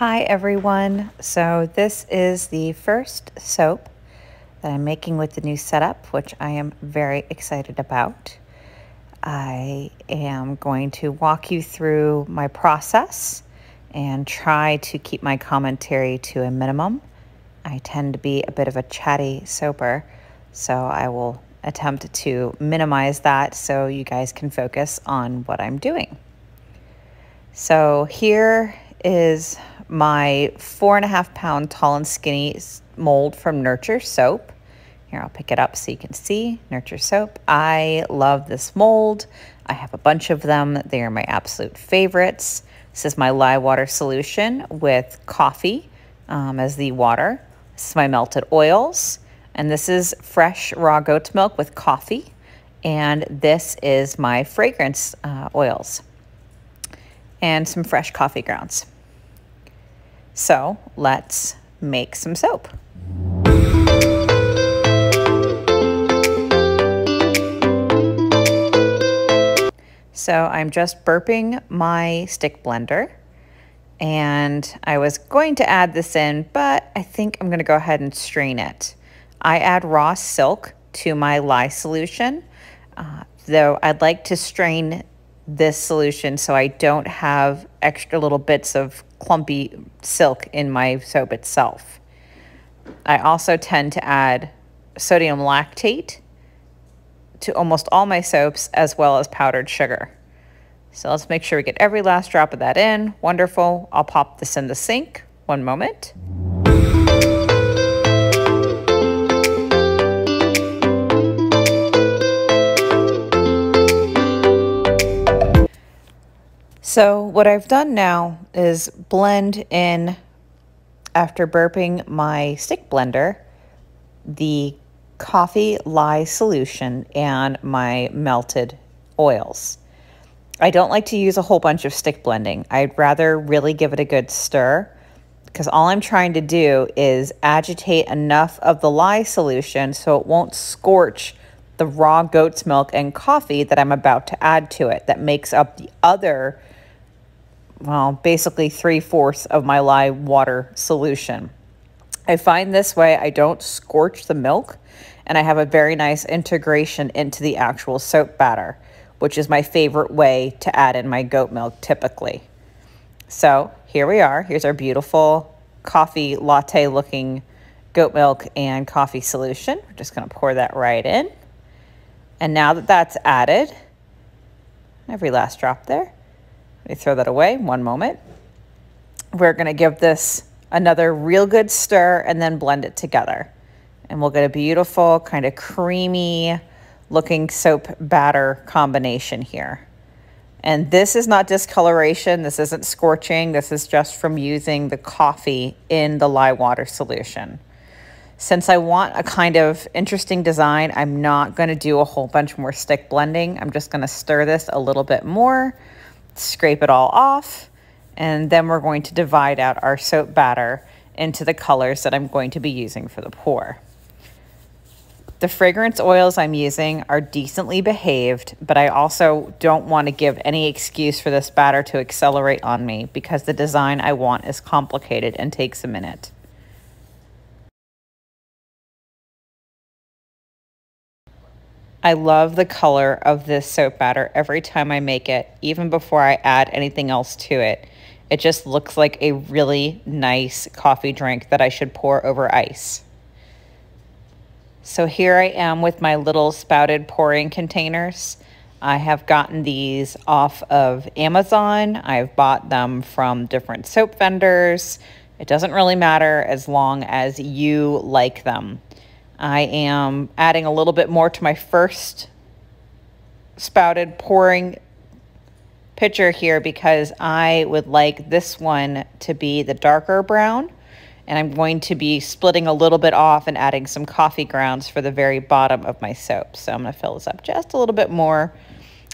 Hi everyone. So this is the first soap that I'm making with the new setup, which I am very excited about. I am going to walk you through my process and try to keep my commentary to a minimum. I tend to be a bit of a chatty soaper, so I will attempt to minimize that so you guys can focus on what I'm doing. So here is my 4.5 pound tall and skinny mold from Nurture Soap. Here, I'll pick it up so you can see Nurture Soap. I love this mold. I have a bunch of them. They are my absolute favorites. This is my lye water solution with coffee as the water. This is my melted oils. And this is fresh raw goat's milk with coffee. And this is my fragrance oils and some fresh coffee grounds. So let's make some soap. So I'm just burping my stick blender, and I was going to add this in, but I think I'm gonna go ahead and strain it. I add raw silk to my lye solution, though I'd like to strain this solution so I don't have extra little bits of clumpy silk in my soap itself. I also tend to add sodium lactate to almost all my soaps, as well as powdered sugar. So let's make sure we get every last drop of that in. Wonderful. I'll pop this in the sink. One moment. So what I've done now is blend in, after burping my stick blender, the coffee lye solution and my melted oils. I don't like to use a whole bunch of stick blending. I'd rather really give it a good stir, because all I'm trying to do is agitate enough of the lye solution so it won't scorch the raw goat's milk and coffee that I'm about to add to it, that makes up the other, well, basically 3/4 of my lye water solution. I find this way I don't scorch the milk, and I have a very nice integration into the actual soap batter, which is my favorite way to add in my goat milk typically. So here we are. Here's our beautiful coffee latte looking goat milk and coffee solution. We're just going to pour that right in. And now that that's added, every last drop there, let me throw that away. One moment. We're going to give this another real good stir and then blend it together. And we'll get a beautiful kind of creamy looking soap batter combination here. And this is not discoloration. This isn't scorching. This is just from using the coffee in the lye water solution. Since I want a kind of interesting design, I'm not going to do a whole bunch more stick blending. I'm just going to stir this a little bit more, scrape it all off, and then we're going to divide out our soap batter into the colors that I'm going to be using for the pour. The fragrance oils I'm using are decently behaved, but I also don't want to give any excuse for this batter to accelerate on me, because the design I want is complicated and takes a minute. I love the color of this soap batter every time I make it, even before I add anything else to it. It just looks like a really nice coffee drink that I should pour over ice. So here I am with my little spouted pouring containers. I have gotten these off of Amazon. I've bought them from different soap vendors. It doesn't really matter as long as you like them. I am adding a little bit more to my first spouted pouring pitcher here, because I would like this one to be the darker brown, and I'm going to be splitting a little bit off and adding some coffee grounds for the very bottom of my soap. So I'm going to fill this up just a little bit more,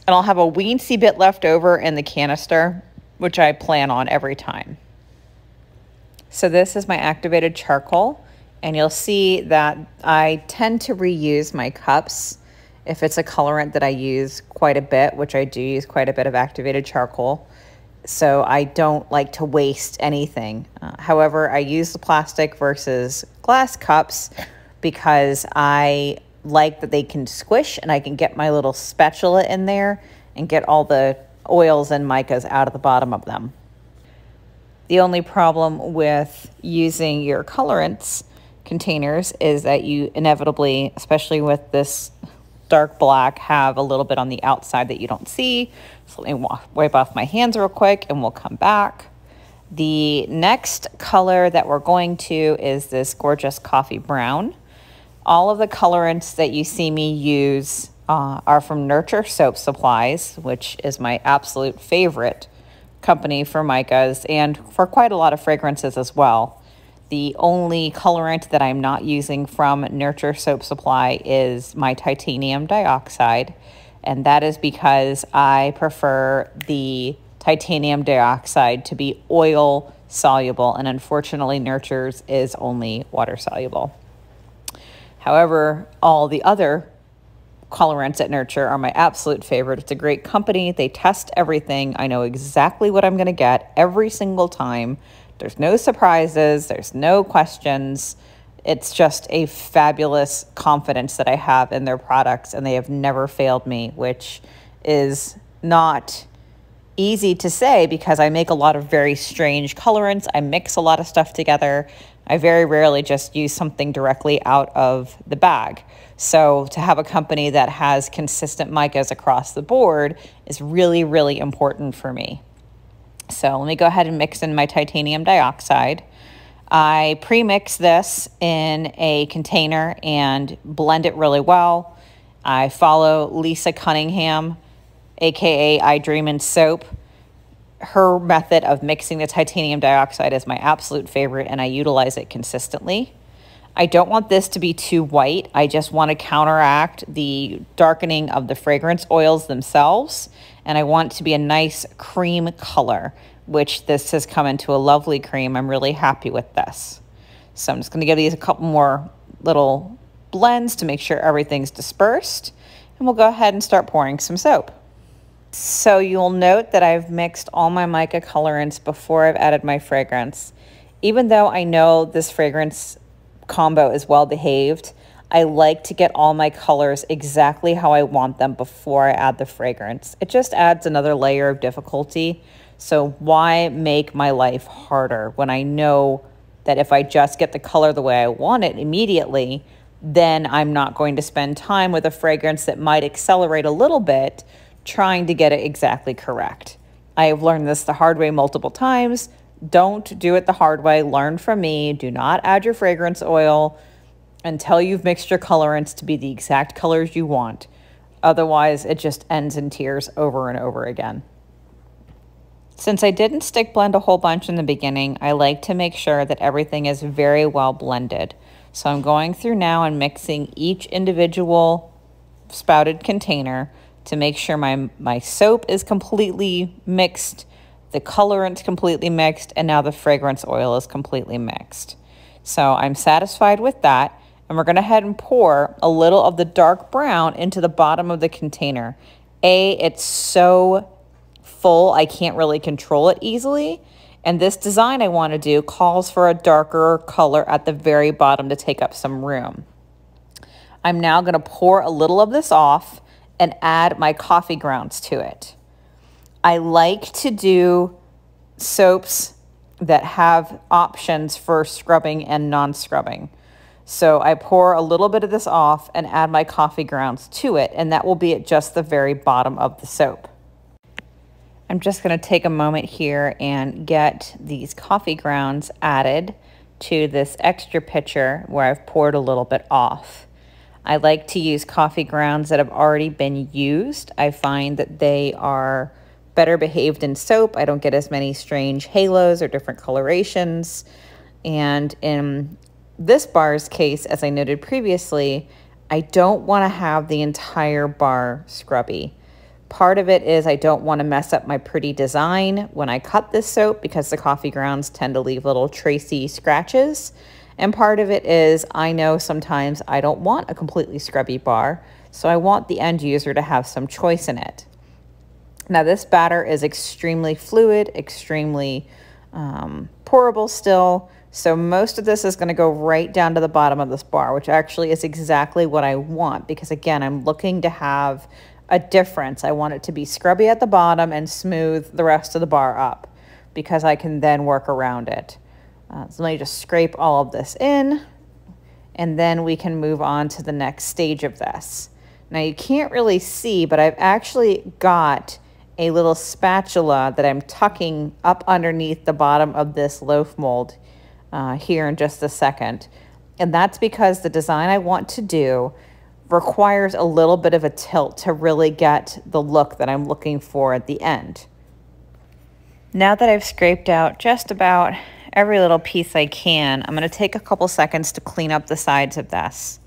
and I'll have a weensy bit left over in the canister, which I plan on every time. So this is my activated charcoal, and you'll see that I tend to reuse my cups if it's a colorant that I use quite a bit, which I do use quite a bit of activated charcoal. so I don't like to waste anything. However, I use the plastic versus glass cups because I like that they can squish and I can get my little spatula in there and get all the oils and micas out of the bottom of them. The only problem with using your colorants containers is that you inevitably, especially with this dark black, have a little bit on the outside that you don't see. So let me wipe off my hands real quick and we'll come back. The next color that we're going to is this gorgeous coffee brown. All of the colorants that you see me use are from Nurture Soap Supplies, which is my absolute favorite company for micas and for quite a lot of fragrances as well. The only colorant that I'm not using from Nurture Soap Supply is my titanium dioxide, and that is because I prefer the titanium dioxide to be oil soluble, and unfortunately Nurture's is only water soluble. However, all the other colorants at Nurture are my absolute favorite. It's a great company. They test everything. I know exactly what I'm going to get every single time. There's no surprises. There's no questions. It's just a fabulous confidence that I have in their products, and they have never failed me, which is not easy to say because I make a lot of very strange colorants. I mix a lot of stuff together. I very rarely just use something directly out of the bag. So to have a company that has consistent micas across the board is really, really important for me. So let me go ahead and mix in my titanium dioxide. I pre-mix this in a container and blend it really well. I follow Lisa Cunningham, aka I Dream in Soap. Her method of mixing the titanium dioxide is my absolute favorite, and I utilize it consistently. I don't want this to be too white. I just want to counteract the darkening of the fragrance oils themselves, and I want it to be a nice cream color, which this has come into a lovely cream. I'm really happy with this. So I'm just going to give these a couple more little blends to make sure everything's dispersed, and we'll go ahead and start pouring some soap. So you'll note that I've mixed all my mica colorants before I've added my fragrance. Even though I know this fragrance combo is well behaved, I like to get all my colors exactly how I want them before I add the fragrance. It just adds another layer of difficulty. So why make my life harder when I know that if I just get the color the way I want it immediately, then I'm not going to spend time with a fragrance that might accelerate a little bit trying to get it exactly correct. I have learned this the hard way multiple times. Don't do it the hard way. Learn from me. Do not add your fragrance oil until you've mixed your colorants to be the exact colors you want. Otherwise, it just ends in tears over and over again. Since I didn't stick blend a whole bunch in the beginning, I like to make sure that everything is very well blended. So I'm going through now and mixing each individual spouted container to make sure my soap is completely mixed, the colorant's completely mixed, and now the fragrance oil is completely mixed. So I'm satisfied with that, and we're going to head and pour a little of the dark brown into the bottom of the container. It's so full, I can't really control it easily, and this design I want to do calls for a darker color at the very bottom to take up some room. I'm now going to pour a little of this off and add my coffee grounds to it. I like to do soaps that have options for scrubbing and non-scrubbing. So I pour a little bit of this off and add my coffee grounds to it, and that will be at just the very bottom of the soap. I'm just going to take a moment here and get these coffee grounds added to this extra pitcher where I've poured a little bit off. I like to use coffee grounds that have already been used. I find that they are better behaved in soap. I don't get as many strange halos or different colorations. And in this bar's case, as I noted previously, I don't want to have the entire bar scrubby. Part of it is I don't want to mess up my pretty design when I cut this soap because the coffee grounds tend to leave little tracy scratches. And part of it is I know sometimes I don't want a completely scrubby bar, so I want the end user to have some choice in it. Now this batter is extremely fluid, extremely pourable still. So most of this is going to go right down to the bottom of this bar, which actually is exactly what I want, because again, I'm looking to have a difference. I want it to be scrubby at the bottom and smooth the rest of the bar up, because I can then work around it. So let me just scrape all of this in, and then we can move on to the next stage of this. Now you can't really see, but I've actually got a little spatula that I'm tucking up underneath the bottom of this loaf mold here in just a second. And that's because the design I want to do requires a little bit of a tilt to really get the look that I'm looking for at the end. Now that I've scraped out just about every little piece I can, I'm going to take a couple seconds to clean up the sides of this.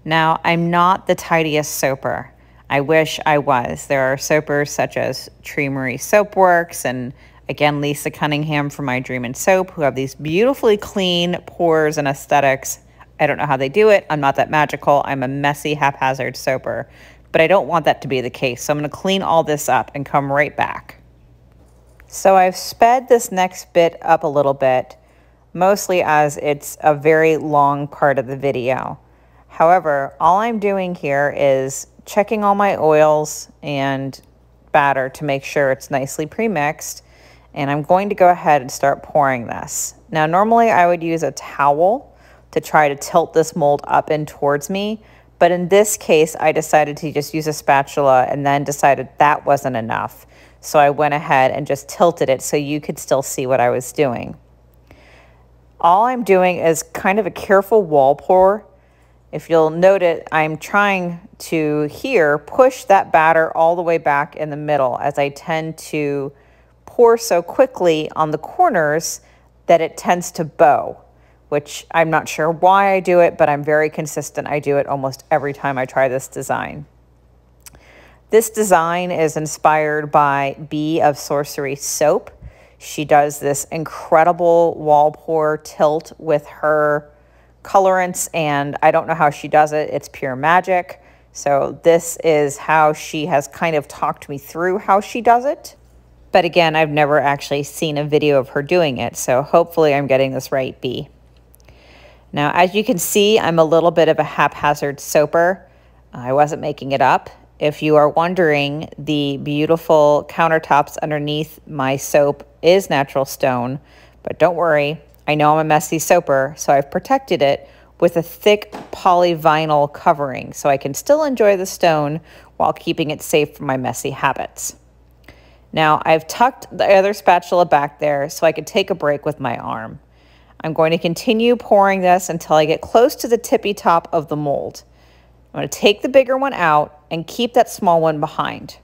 Now, I'm not the tidiest soaper. I wish I was. There are soapers such as Sorcery Soap Works and again, Lisa Cunningham from My Dream in Soap, who have these beautifully clean pours and aesthetics. I don't know how they do it. I'm not that magical. I'm a messy, haphazard soaper, but I don't want that to be the case. So I'm going to clean all this up and come right back. So I've sped this next bit up a little bit, mostly as it's a very long part of the video. However, all I'm doing here is checking all my oils and batter to make sure it's nicely pre-mixed. And I'm going to go ahead and start pouring this. Now, normally I would use a towel to try to tilt this mold up and towards me. But in this case, I decided to just use a spatula and then decided that wasn't enough. So I went ahead and just tilted it so you could still see what I was doing. All I'm doing is kind of a careful wall pour. If you'll note it, I'm trying to here push that batter all the way back in the middle, as I tend to pour so quickly on the corners that it tends to bow, which I'm not sure why I do it, but I'm very consistent. I do it almost every time I try this design. This design is inspired by Bee of Sorcery Soap. She does this incredible wall pour tilt with her colorants, and I don't know how she does it. It's pure magic. So this is how she has kind of talked me through how she does it. But again, I've never actually seen a video of her doing it, so hopefully I'm getting this right, Bee. Now, as you can see, I'm a little bit of a haphazard soaper. I wasn't making it up. If you are wondering, the beautiful countertops underneath my soap is natural stone, but don't worry, I know I'm a messy soaper, so I've protected it with a thick polyvinyl covering so I can still enjoy the stone while keeping it safe from my messy habits. Now, I've tucked the other spatula back there so I could take a break with my arm. I'm going to continue pouring this until I get close to the tippy top of the mold. I'm going to take the bigger one out and keep that small one behind.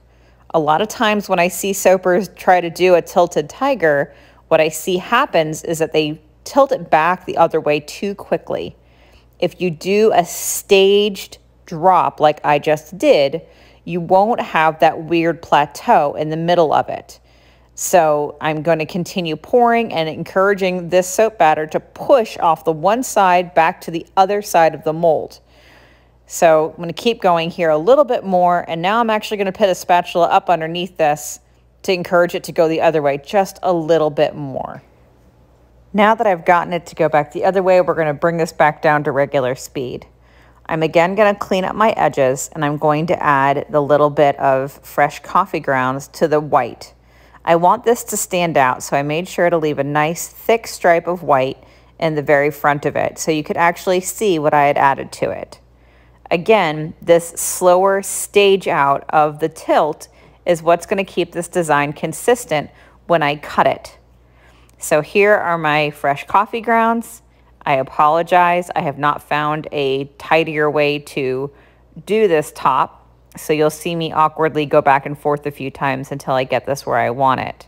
A lot of times when I see soapers try to do a tilted tiger, what I see happens is that they tilt it back the other way too quickly. If you do a staged drop like I just did, you won't have that weird plateau in the middle of it. So I'm going to continue pouring and encouraging this soap batter to push off the one side back to the other side of the mold. So I'm going to keep going here a little bit more, and now I'm actually going to put a spatula up underneath this to encourage it to go the other way just a little bit more. Now that I've gotten it to go back the other way, we're going to bring this back down to regular speed. I'm again going to clean up my edges, and I'm going to add the little bit of fresh coffee grounds to the white. I want this to stand out, so I made sure to leave a nice thick stripe of white in the very front of it so you could actually see what I had added to it. Again, this slower stage out of the tilt is what's going to keep this design consistent when I cut it. So here are my fresh coffee grounds. I apologize, I have not found a tidier way to do this top, so you'll see me awkwardly go back and forth a few times until I get this where I want it.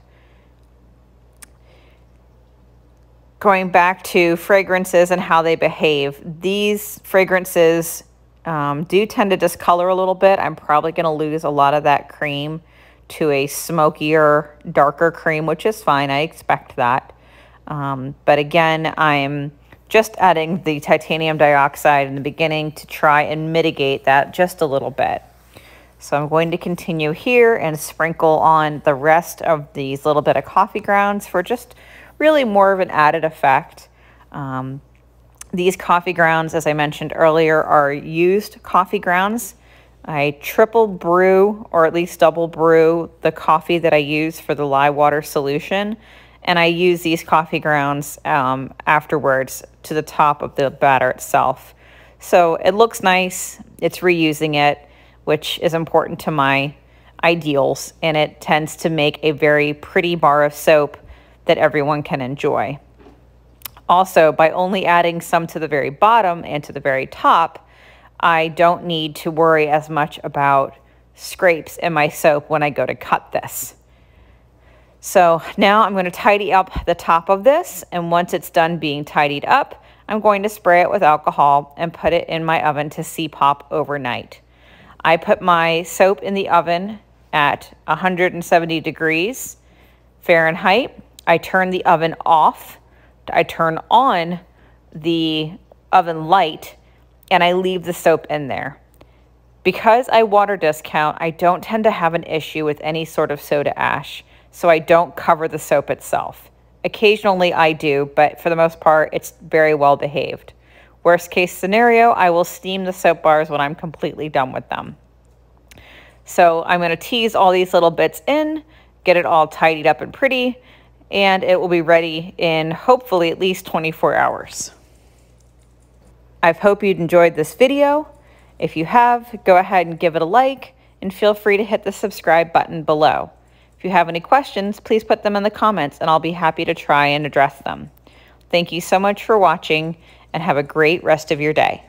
Going back to fragrances and how they behave, these fragrances do tend to discolor a little bit. I'm probably going to lose a lot of that cream to a smokier, darker cream, which is fine. I expect that. But again, I'm just adding the titanium dioxide in the beginning to try and mitigate that just a little bit. So I'm going to continue here and sprinkle on the rest of these little bit of coffee grounds for just really more of an added effect. These coffee grounds, as I mentioned earlier, are used coffee grounds. I triple brew, or at least double brew, the coffee that I use for the lye water solution. And I use these coffee grounds afterwards to the top of the batter itself. So it looks nice. It's reusing it, which is important to my ideals. And it tends to make a very pretty bar of soap that everyone can enjoy. Also, by only adding some to the very bottom and to the very top, I don't need to worry as much about scrapes in my soap when I go to cut this. So now I'm going to tidy up the top of this, and once it's done being tidied up, I'm going to spray it with alcohol and put it in my oven to C-pop overnight. I put my soap in the oven at 170 degrees Fahrenheit. I turn the oven off. I turn on the oven light, and I leave the soap in there. Because I water discount, I don't tend to have an issue with any sort of soda ash, so I don't cover the soap itself. Occasionally I do, but for the most part, it's very well behaved. Worst case scenario, I will steam the soap bars when I'm completely done with them. So I'm going to tease all these little bits in, get it all tidied up and pretty, and it will be ready in hopefully at least 24 hours. I hope you'd enjoyed this video. If you have, go ahead and give it a like, and feel free to hit the subscribe button below. If you have any questions, please put them in the comments and I'll be happy to try and address them. Thank you so much for watching, and have a great rest of your day.